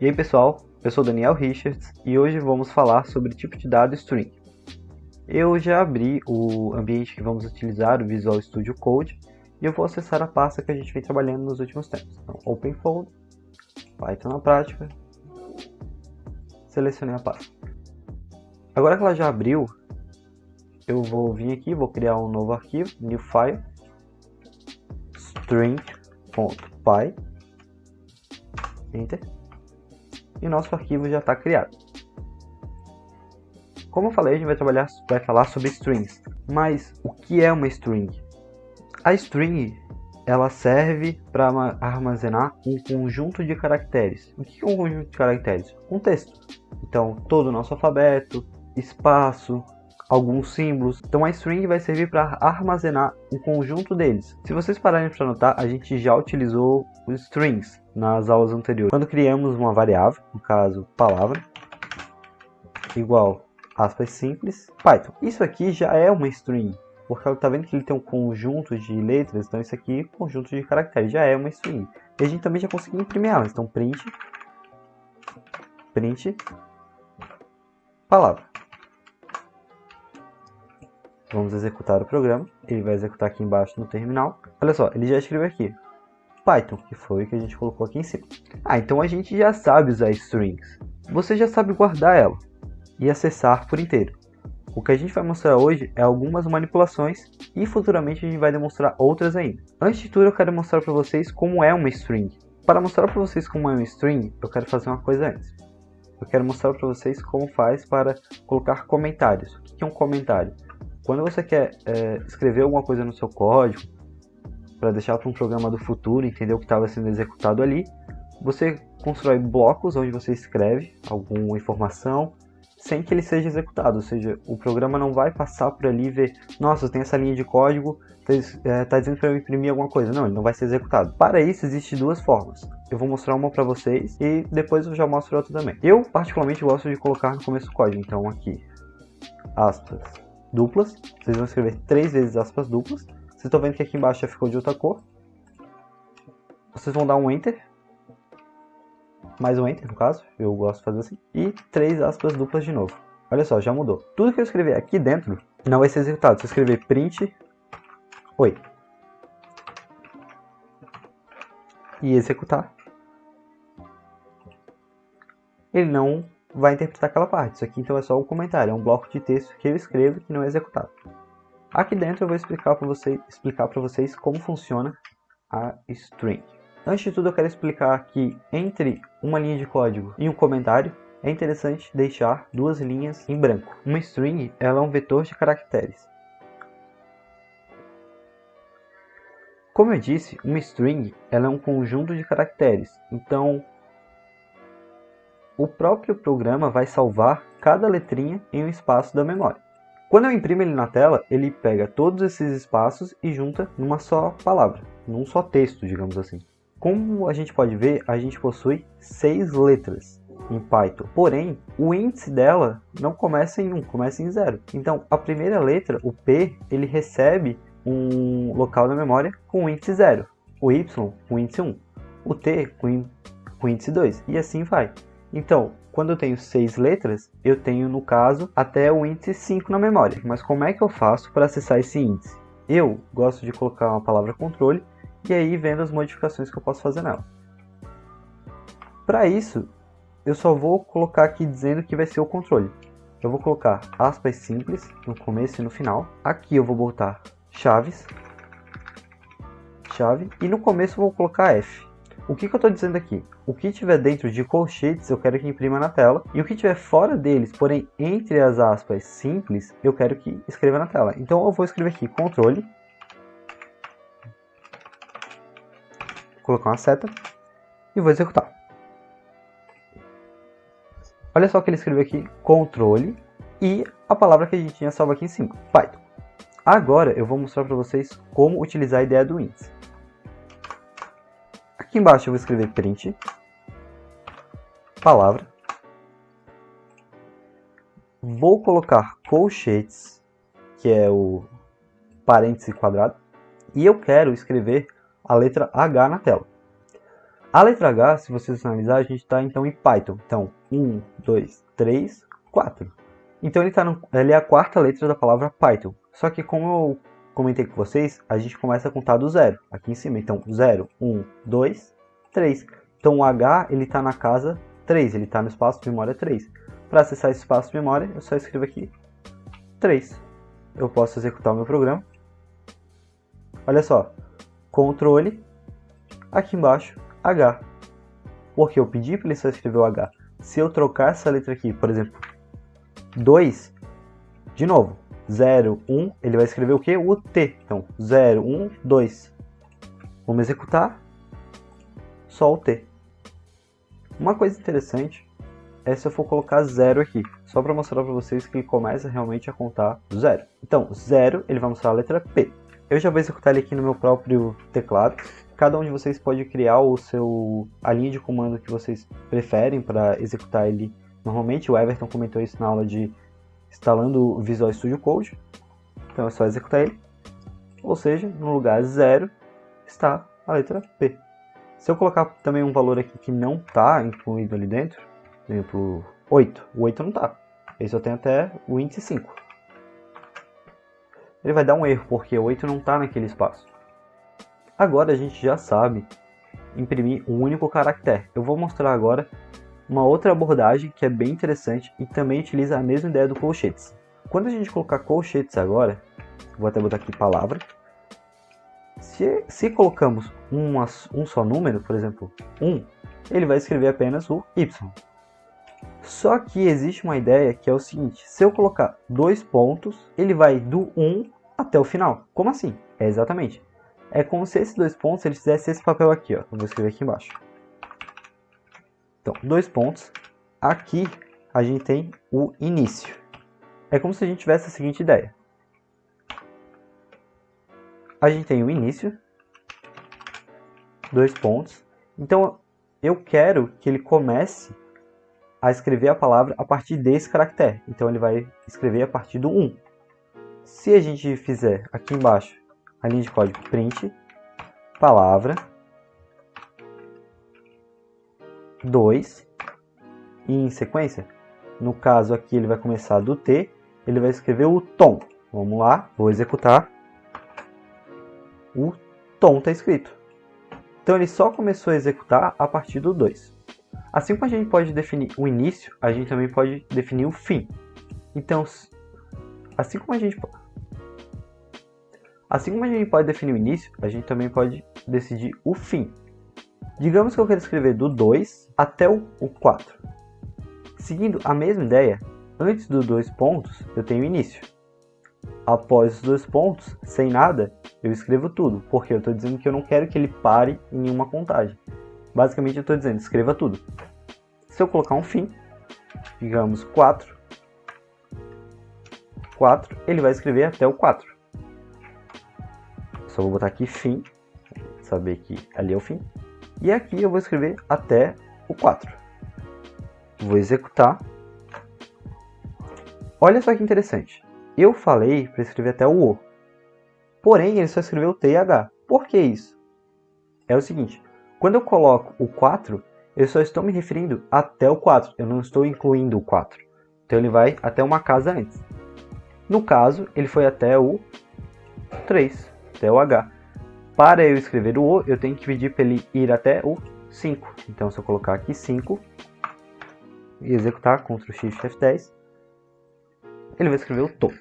E aí pessoal, eu sou Daniel Richards e hoje vamos falar sobre tipo de dado string. Eu já abri o ambiente que vamos utilizar, o Visual Studio Code, e eu vou acessar a pasta que a gente vem trabalhando nos últimos tempos. Então, Open Folder, Python na prática, selecionei a pasta. Agora que ela já abriu, eu vou vir aqui, vou criar um novo arquivo, New File, string.py, Enter, e nosso arquivo já está criado. Como eu falei, a gente vai falar sobre strings, mas o que é uma string? A string ela serve para armazenar um conjunto de caracteres. O que é um conjunto de caracteres? Um texto. Então, todo o nosso alfabeto, espaço, alguns símbolos. Então, a string vai servir para armazenar um conjunto deles. Se vocês pararem para notar, a gente já utilizou os strings nas aulas anteriores. Quando criamos uma variável, no caso, palavra, igual aspas simples, Python. Isso aqui já é uma string, porque ela está vendo que ele tem um conjunto de letras, então isso aqui, conjunto de caracteres, já é uma string. E a gente também já conseguiu imprimir ela, então print palavra. Vamos executar o programa, ele vai executar aqui embaixo no terminal. Olha só, ele já escreveu aqui, Python, que foi o que a gente colocou aqui em cima. Então a gente já sabe usar strings, você já sabe guardar ela e acessar por inteiro. O que a gente vai mostrar hoje é algumas manipulações e futuramente a gente vai demonstrar outras ainda. Antes de tudo eu quero mostrar para vocês como é uma string. Para mostrar para vocês como é uma string, eu quero fazer uma coisa antes. Eu quero mostrar para vocês como faz para colocar comentários. O que é um comentário? Quando você quer escrever alguma coisa no seu código, para deixar para um programa do futuro entender o que estava sendo executado ali, você constrói blocos onde você escreve alguma informação, sem que ele seja executado, ou seja, o programa não vai passar por ali e ver, nossa, tem essa linha de código, está dizendo para eu imprimir alguma coisa. Não, ele não vai ser executado. Para isso, existem duas formas. Eu vou mostrar uma para vocês e depois eu já mostro outra também. Eu, particularmente, gosto de colocar no começo do código. Então, aqui, aspas duplas. Vocês vão escrever 3 vezes aspas duplas. Vocês estão vendo que aqui embaixo já ficou de outra cor. Vocês vão dar um Enter. Mais um Enter, no caso, eu gosto de fazer assim, e 3 aspas duplas de novo. Olha só, já mudou. Tudo que eu escrever aqui dentro não vai ser executado. Se eu escrever print, oi, e executar, ele não vai interpretar aquela parte. Isso aqui então é só um comentário, é um bloco de texto que eu escrevo que não é executado. Aqui dentro eu vou explicar para vocês como funciona a string. Antes de tudo eu quero explicar que entre uma linha de código e um comentário é interessante deixar 2 linhas em branco. Uma string ela é um vetor de caracteres. Como eu disse, uma string ela é um conjunto de caracteres. Então o próprio programa vai salvar cada letrinha em um espaço da memória. Quando eu imprimo ele na tela, ele pega todos esses espaços e junta numa só palavra, num só texto, digamos assim. Como a gente pode ver, a gente possui 6 letras em Python. Porém, o índice dela não começa em 1, começa em 0. Então, a primeira letra, o P, ele recebe um local na memória com o índice 0. O Y com o índice 1. O T com o índice 2. E assim vai. Então, quando eu tenho 6 letras, eu tenho, no caso, até o índice 5 na memória. Mas como é que eu faço para acessar esse índice? Eu gosto de colocar uma palavra controle e aí vendo as modificações que eu posso fazer nela. Para isso, eu só vou colocar aqui dizendo que vai ser o controle. Eu vou colocar aspas simples no começo e no final. Aqui eu vou botar chave, e no começo eu vou colocar F. O que eu estou dizendo aqui? O que tiver dentro de colchetes eu quero que imprima na tela, e o que tiver fora deles, porém entre as aspas simples, eu quero que escreva na tela. Então eu vou escrever aqui controle, colocar uma seta e vou executar. Olha só que ele escreveu aqui, controle, e a palavra que a gente tinha salvo aqui em cima, Python. Agora eu vou mostrar para vocês como utilizar a ideia do índice. Aqui embaixo eu vou escrever print, palavra, vou colocar colchetes, que é o parêntese quadrado, e eu quero escrever a letra H na tela. A letra H, se vocês analisar, a gente está então em Python. Então, 1, 2, 3, 4. Então ele é a quarta letra da palavra Python. Só que como eu comentei com vocês, a gente começa a contar do zero, aqui em cima. Então, 0, 1, 2, 3. Então, o H, ele está na casa 3, ele está no espaço de memória 3. Para acessar esse espaço de memória, eu só escrevo aqui 3. Eu posso executar o meu programa. Olha só, controle, aqui embaixo, H. Porque eu pedi para ele só escrever o H. Se eu trocar essa letra aqui, por exemplo, 2, de novo, 0, 1, ele vai escrever o que? O T. Então, 0, 1, 2. Vamos executar só o T. Uma coisa interessante é se eu for colocar 0 aqui, só para mostrar para vocês que ele começa realmente a contar do zero. Então, 0, ele vai mostrar a letra P. Eu já vou executar ele aqui no meu próprio teclado. Cada um de vocês pode criar a linha de comando que vocês preferem para executar ele normalmente. O Everton comentou isso na aula de instalando o Visual Studio Code. Então é só executar ele. Ou seja, no lugar 0 está a letra P. Se eu colocar também um valor aqui que não está incluído ali dentro, por exemplo, 8. O 8 não está. Ele só tem até o índice 5. Ele vai dar um erro, porque o 8 não está naquele espaço. Agora a gente já sabe imprimir um único caractere. Eu vou mostrar agora uma outra abordagem que é bem interessante e também utiliza a mesma ideia do colchetes. Quando a gente colocar colchetes agora, vou até botar aqui palavra. Se colocamos um só número, por exemplo, 1, ele vai escrever apenas o Y. Só que existe uma ideia que é o seguinte: se eu colocar 2 pontos, ele vai do 1 até o final. Como assim? É exatamente. É como se esses 2 pontos eles fizessem esse papel aqui, ó. Eu vou escrever aqui embaixo. Então, 2 pontos. Aqui a gente tem o início. É como se a gente tivesse a seguinte ideia. A gente tem o início, 2 pontos. Então, eu quero que ele comece a escrever a palavra a partir desse caractere. Então, ele vai escrever a partir do 1. Se a gente fizer aqui embaixo a linha de código print, palavra, 2, e em sequência, no caso aqui ele vai começar do T, ele vai escrever o tom. Vamos lá, vou executar. O tom está escrito. Então ele só começou a executar a partir do 2. Assim como a gente pode definir o início, a gente também pode definir o fim. Então, assim como a gente pode definir o início, a gente também pode decidir o fim. Digamos que eu quero escrever do 2 até o 4. Seguindo a mesma ideia, antes dos 2 pontos, eu tenho o início. Após os 2 pontos, sem nada, eu escrevo tudo, porque eu estou dizendo que eu não quero que ele pare em nenhuma contagem. Basicamente eu estou dizendo, escreva tudo. Se eu colocar um fim, digamos 4, ele vai escrever até o 4. Só vou botar aqui fim, saber que ali é o fim. E aqui eu vou escrever até o 4. Vou executar. Olha só que interessante. Eu falei para escrever até o O. Porém, ele só escreveu T e H. Por que isso? É o seguinte. Quando eu coloco o 4, eu só estou me referindo até o 4. Eu não estou incluindo o 4. Então ele vai até uma casa antes. No caso, ele foi até o 3. Até o H. Para eu escrever o O, eu tenho que pedir para ele ir até o 5. Então, se eu colocar aqui 5 e executar, Ctrl Shift F10, ele vai escrever o tom.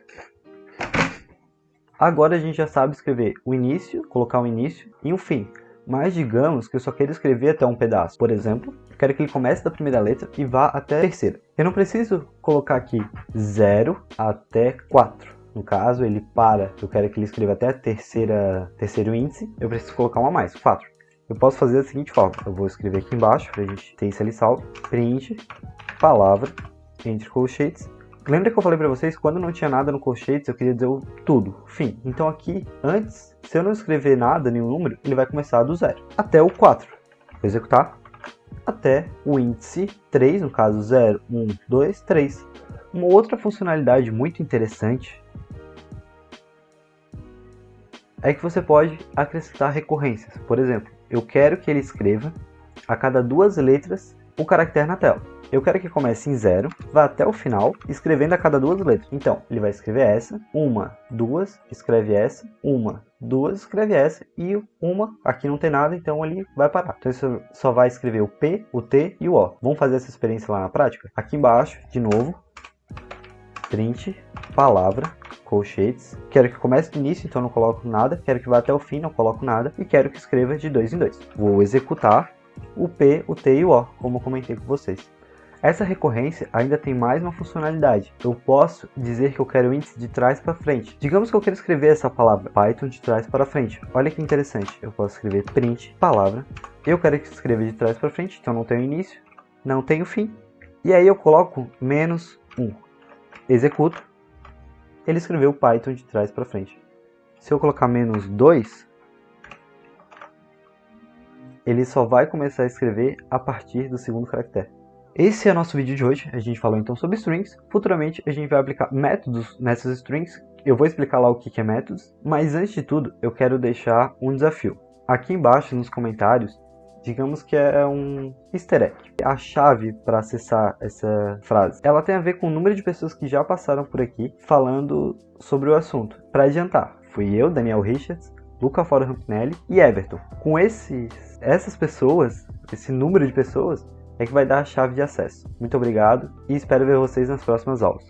Agora a gente já sabe escrever o início, colocar o início e o fim. Mas digamos que eu só quero escrever até um pedaço. Por exemplo, eu quero que ele comece da primeira letra e vá até a terceira. Eu não preciso colocar aqui 0 até 4. No caso, ele para, eu quero que ele escreva até a terceiro índice, eu preciso colocar uma a mais, 4. Eu posso fazer da seguinte forma, eu vou escrever aqui embaixo, para a gente ter isso ali salvo, print, palavra, entre colchetes. Lembra que eu falei para vocês, quando não tinha nada no colchetes, eu queria dizer o tudo, fim. Então aqui, antes, se eu não escrever nada, nenhum número, ele vai começar do 0, até o 4. Vou executar, até o índice 3, no caso 0, 1, 2, 3. Uma outra funcionalidade muito interessante é que você pode acrescentar recorrências. Por exemplo, eu quero que ele escreva a cada 2 letras o caractere na tela. Eu quero que comece em 0, vá até o final, escrevendo a cada 2 letras. Então, ele vai escrever essa, 1, 2, escreve essa, 1, 2, escreve essa, e 1, aqui não tem nada, então ele vai parar. Então, isso só vai escrever o P, o T e o O. Vamos fazer essa experiência lá na prática? Aqui embaixo, de novo, print, palavra, colchetes. Quero que comece do início, então não coloco nada. Quero que vá até o fim, não coloco nada. E quero que escreva de 2 em 2. Vou executar o P, o T e o O, como eu comentei com vocês. Essa recorrência ainda tem mais uma funcionalidade. Eu posso dizer que eu quero o índice de trás para frente. Digamos que eu quero escrever essa palavra Python de trás para frente. Olha que interessante. Eu posso escrever print, palavra. Eu quero que escreva de trás para frente, então não tenho início, não tenho fim. E aí eu coloco -1. Executo. Ele escreveu Python de trás para frente. Se eu colocar -2, ele só vai começar a escrever a partir do segundo caractere. Esse é o nosso vídeo de hoje. A gente falou então sobre strings. Futuramente a gente vai aplicar métodos nessas strings. Eu vou explicar lá o que é métodos. Mas antes de tudo, eu quero deixar um desafio. Aqui embaixo nos comentários, digamos que é um easter egg. A chave para acessar essa frase, ela tem a ver com o número de pessoas que já passaram por aqui falando sobre o assunto. Para adiantar, fui eu, Daniel Richards, Luca Fora Rampinelli e Everton. Com essas pessoas, esse número de pessoas, é que vai dar a chave de acesso. Muito obrigado e espero ver vocês nas próximas aulas.